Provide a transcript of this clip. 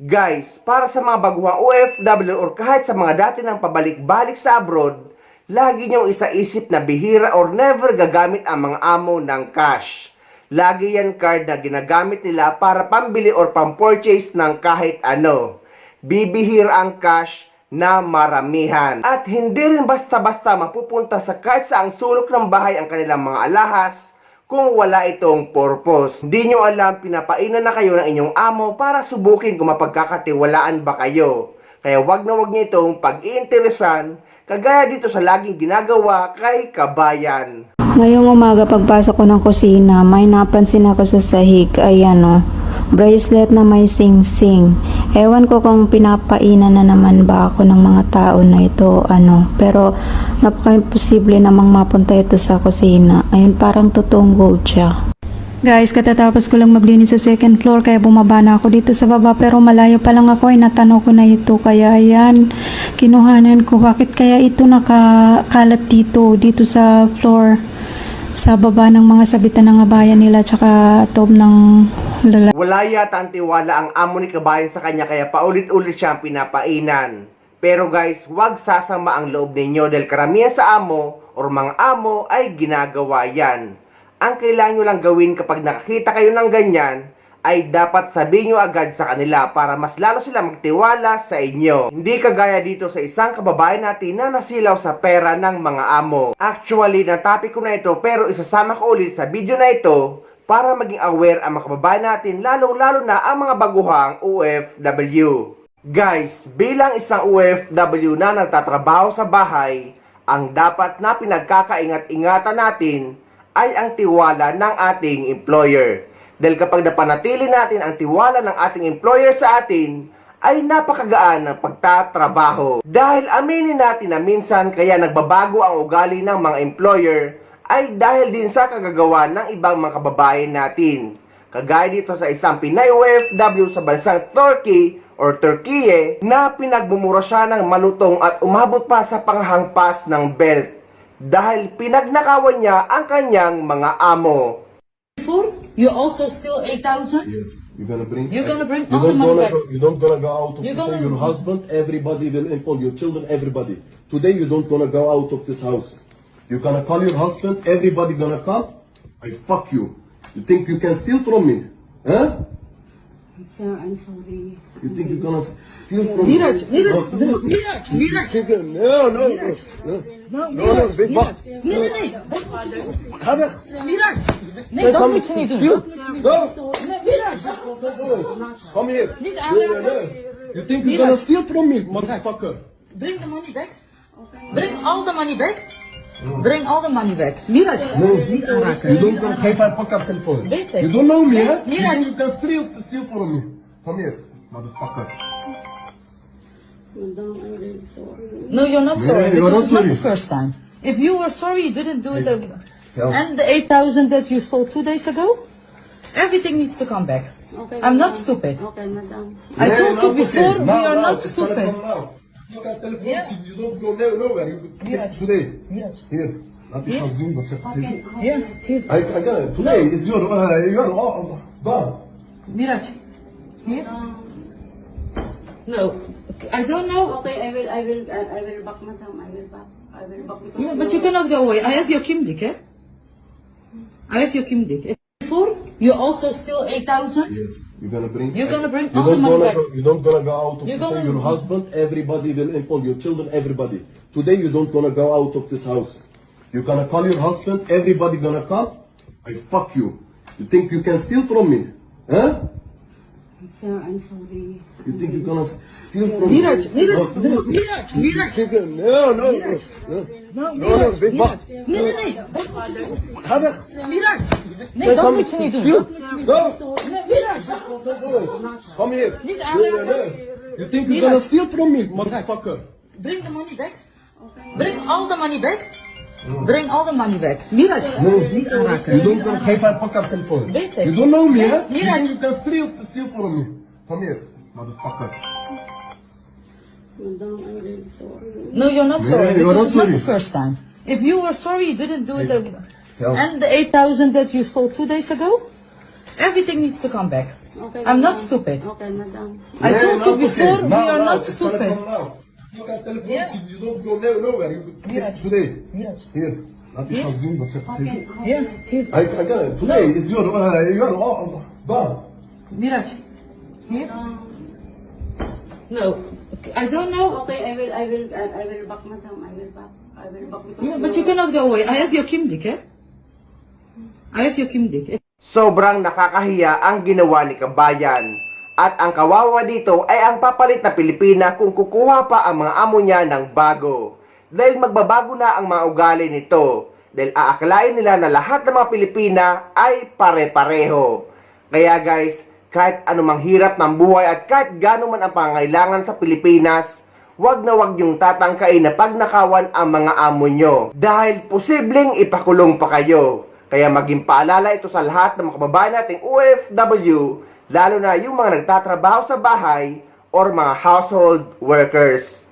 Guys, para sa mga baguhang OFW or kahit sa mga dati nang pabalik-balik sa abroad, lagi niyong isaisip na bihira or never gagamit ang mga amo ng cash. Lagi yan card na ginagamit nila para pambili or pam-purchase ng kahit ano. Bibihira ang cash na maramihan. At hindi rin basta-basta mapupunta sa kahit saang sulok ng bahay ang kanilang mga alahas kung wala itong purpose. Hindi nyo alam, pinapainan na kayo ng inyong amo para subukin kung mapagkakatiwalaan ba kayo. Kaya wag na wag nyo itong pag-iinteresan, kagaya dito sa laging ginagawa kay kabayan. Ngayong umaga pagpasok ko ng kusina, may napansin ako sa sahig. Ayan o, bracelet na may sing-sing. Ewan ko kung pinapainan na naman ba ako ng mga tao na ito, pero napaka-imposible namang mapunta ito sa kusina. Ayun, parang totoong gold siya. Guys, katatapos ko lang maglinis sa second floor kaya bumaba na ako dito sa baba, pero malayo pa lang ako ay natanaw ko na ito, kaya ayan, kinuhanan ko bakit kaya ito nakakalat dito sa floor, sa baba ng mga sabitan ng abayan nila tsaka top ng lalaki. Wala yata ang tiwala ang amo ni kabayan sa kanya kaya paulit-ulit siyang pinapainan. Pero guys, huwag sasama ang loob ninyo dahil karamihan sa amo or mga amo ay ginagawa yan. Ang kailangan nyo lang gawin kapag nakakita kayo ng ganyan ay dapat sabihin nyo agad sa kanila para mas lalo sila magtiwala sa inyo. Hindi kagaya dito sa isang kababayan natin na nasilaw sa pera ng mga amo. Actually, natapik ko na ito pero isasama ko ulit sa video na ito para maging aware ang mga kababayan natin, lalo na ang mga baguhang OFW. Guys, bilang isang OFW na nagtatrabaho sa bahay, ang dapat na pinagkakaingat-ingatan natin ay ang tiwala ng ating employer. Dahil kapag napanatili natin ang tiwala ng ating employer sa atin, ay napakagaan ng pagtatrabaho. Dahil aminin natin na minsan kaya nagbabago ang ugali ng mga employer ay dahil din sa kagagawa ng ibang mga kababayan natin. Kagaya dito sa isang Pinay OFW sa bansang Turkey or Turkiye na pinagmumura siya ng malutong at umabot pa sa panghangpas ng belt dahil pinagnakawan niya ang kanyang mga amo. You also steal 8,000? Yes. You're gonna bring all the money back. You don't gonna go out of You're this gonna- your husband, everybody will inform your children, everybody. Today you don't gonna go out of this house. You're gonna call your husband, everybody gonna come. I fuck you. You think you can steal from me? Huh? Sir, I'm sorry. You think you're gonna steal from me? Miraj, Chicken. No, big buck. Miraj, Come steal. Go. Miraj, Come here. Need You think you're gonna steal from me, motherfucker? bring the money back. Bring all the money back. Bring all the money back. Miraj, No, you don't gonna pay for pick up telephone. Wait a You second. don't know me, Wait, huh? You Miraj. think you can steal from me? Come here, motherfucker. Madam, I'm really sorry. no, you're not sorry you're because it's not not the sorry. first time. If you were sorry, you didn't do it. Yeah. And the 8,000 that you stole 2 days ago, everything needs to come back. Okay, I'm not madam. stupid. Okay, madam. I Yeah, told you now, before, okay. we are Now, not it's gonna stupid. come now. You got telephone, Yeah. you don't go nowhere. You Miraj. today. Miraj. Here. Not Here. because Zoom, but Here, here. I got it. Today is your gone. Miraj. Here. No, I don't know. Okay, I will back, madam. I will back. Because Yeah, but you cannot go away. I have your Kimdik, eh? I have your Kimdik. Before, you also steal 8,000? Yes. You're gonna bring. You're gonna bring You all the don't money gonna back. you don't gonna go out of You're this, gonna- your husband, everybody will inform your children, everybody. Today you don't gonna go out of this house. You're gonna call your husband, everybody gonna come. I fuck you. You think you can steal from me? Huh? Sir, I'm sorry. You think you're gonna steal from me? Miraj, Miraj, No. Miraj. Chicken. No, big buck. Nee. Miraj. Nee, Come dat moet je niet doen. steal. Go. Miraj. Come here. Niet aanraken. You think you're gonna steal from me, motherfucker? Bring the money back. Bring all the money back. Bring all the money back. Miraj. Niet You aanraken. don't gonna pay for pick up telephone. Wait a You don't know me, second. huh? Miraj. You think you can steal from me? Come here, motherfucker. Madam, I'm really sorry. No, you're not sorry Yeah, you're because not it's not sorry. the first time. If you were sorry, you didn't do it. Yeah. And the 8,000 that you stole 2 days ago, everything needs to come back. Okay, I'm not madam. stupid. Okay, madam. I Yeah, told you now, before, okay. we Now, are now, not it's gonna stupid. come now. Look at telephone, Yeah. you don't go nowhere. You Yes. today. Yes. Here. Not Yeah. Hazim, but Okay. Here, here. I got it. Today is your done. Miraj. Here. No, I don't know. Okay, I will back, madam. I will back. Because Yeah, but you cannot go away. I have your kimdik, eh? I have your kimdik. Sobrang nakakahiya ang ginawa ni Kabayan. At ang kawawa dito ay ang papalit na Pilipina kung kukuha pa ang mga amo niya ng bago. Dahil magbabago na ang mga ugali nito. Dahil aakalain nila na lahat ng mga Pilipina ay pare-pareho. Kaya guys, kahit anumang hirap ng buhay at kahit gano'n man ang pangailangan sa Pilipinas, wag na wag yung tatangkain na pagnakawan ang mga amo nyo. Dahil posibleng ipakulong pa kayo. Kaya maging paalala ito sa lahat ng mga kababayan nating OFW, lalo na yung mga nagtatrabaho sa bahay or mga household workers.